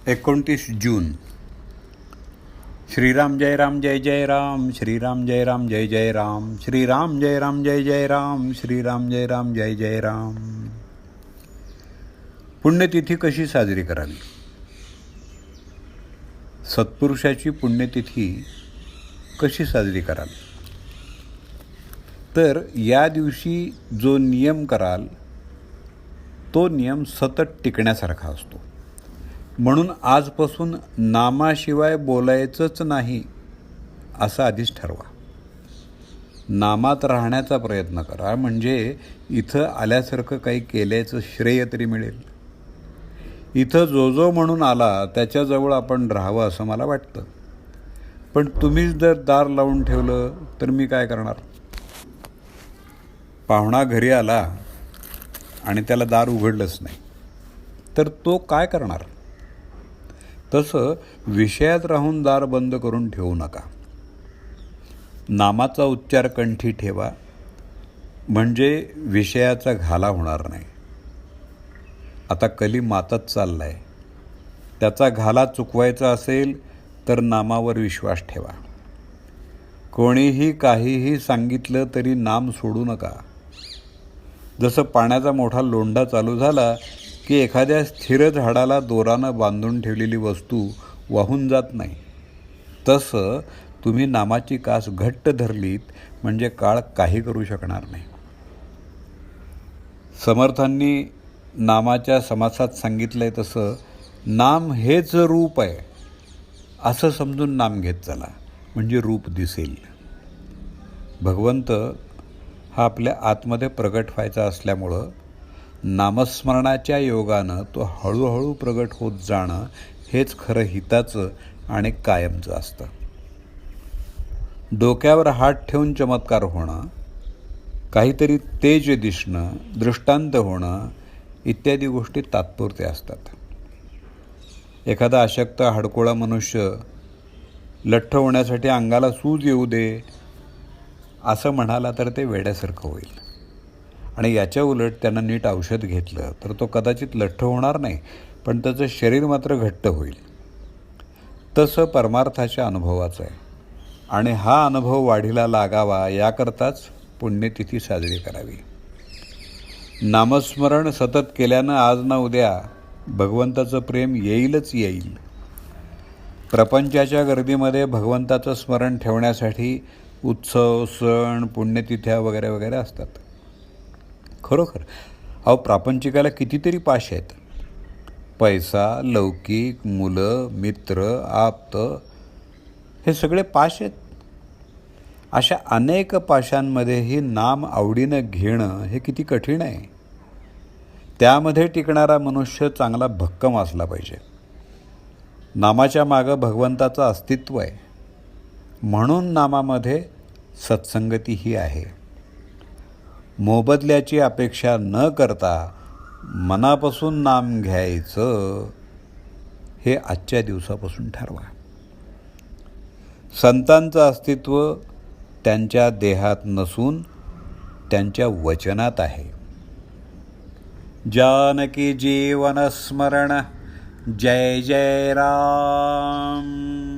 29 जून. श्रीराम जय राम जय जय राम, श्रीराम जय राम जय जय राम, श्रीराम जय राम जय जय राम, श्रीराम जय राम जय जय राम. पुण्यतिथी कशी साजरी करावी? सत्पुरुषाची पुण्यतिथी कशी साजरी करावी? तर या दिवशी जो नियम कराल तो नियम सतत टिकण्यासारखा असतो. म्हणून आजपासून नामाशिवाय बोलायचंच नाही असं आधीच ठरवा. नामात राहण्याचा प्रयत्न करा, म्हणजे इथं आल्यासारखं काही केल्याचं श्रेय तरी मिळेल. इथं जो म्हणून आला त्याच्याजवळ आपण राहावं असं मला वाटतं. पण तुम्हीच जर दार लावून ठेवलं तर मी काय करणार? पाहुणा घरी आला आणि त्याला दार उघडलंच नाही तर तो काय करणार? तसं विषयात राहून दार बंद करून ठेवू नका. नामाचा उच्चार कंठी ठेवा, म्हणजे विषयाचा घाला होणार नाही. आता कली मातत चाललाय, त्याचा घाला चुकवायचा असेल तर नामावर विश्वास ठेवा. कोणीही काहीही सांगितलं तरी नाम सोडू नका. जसं पाण्याचा मोठा लोंढा चालू झाला की एखाद्या स्थिर झाडाला दोरानं बांधून ठेवलेली वस्तू वाहून जात नाही, तसं तुम्ही नामाची कास घट्ट धरलीत म्हणजे काळ काही करू शकणार नाही. समर्थांनी नामाच्या समासात सांगितलंय तसं नाम हेच रूप आहे असं समजून नाम घेत चला, म्हणजे रूप दिसेल. भगवंत हा आपल्या आतमध्ये प्रगट व्हायचा असल्यामुळं नामस्मरणाच्या योगानं तो हळूहळू प्रगट होत जाणं हेच खरं हिताचं आणि कायमचं असतं. डोक्यावर हात ठेवून चमत्कार होणं, काहीतरी तेज दिसणं, दृष्टांत होणं इत्यादी गोष्टी तात्पुरत्या असतात. एखादा अशक्त हडकोळा मनुष्य लठ्ठ होण्यासाठी अंगाला सूज येऊ दे असं म्हणाला तर ते वेड्यासारखं होईल. आणि याच्या उलट त्यानं नीट औषध घेतलं तर तो कदाचित लठ्ठ होणार नाही, पण त्याचं शरीर मात्र घट्ट होईल. तसं परमार्थाच्या अनुभवाचं आहे. आणि हा अनुभव वाढीला लागावा याकरताच पुण्यतिथी साजरी करावी. नामस्मरण सतत केल्यानं आज ना उद्या भगवंताचं प्रेम येईलच येईल. प्रपंचाच्या गर्दीमध्ये भगवंताचं स्मरण ठेवण्यासाठी उत्सव, सण, पुण्यतिथ्या वगैरे वगैरे असतात. खरोखर अहो, प्रापंचिकाला कितीतरी पाश आहेत. पैसा, लौकिक, मुलं, मित्र, आप्त हे सगळे पाश आहेत. अशा अनेक पाशांमध्येही नाम आवडीनं घेणं हे किती कठीण आहे. त्यामध्ये टिकणारा मनुष्य चांगला भक्कम असला पाहिजे. नामाच्या मागं भगवंताचं अस्तित्व आहे, म्हणून नामामध्ये सत्संगतीही आहे. मोबदल्याची अपेक्षा न करता मनापासून नाम घ्यायचं हे आजच्या दिवसापासून ठरवा. संतांचं अस्तित्व त्यांच्या देहात नसून त्यांच्या वचनात आहे. जानकी जीवन स्मरण, जय जय राम.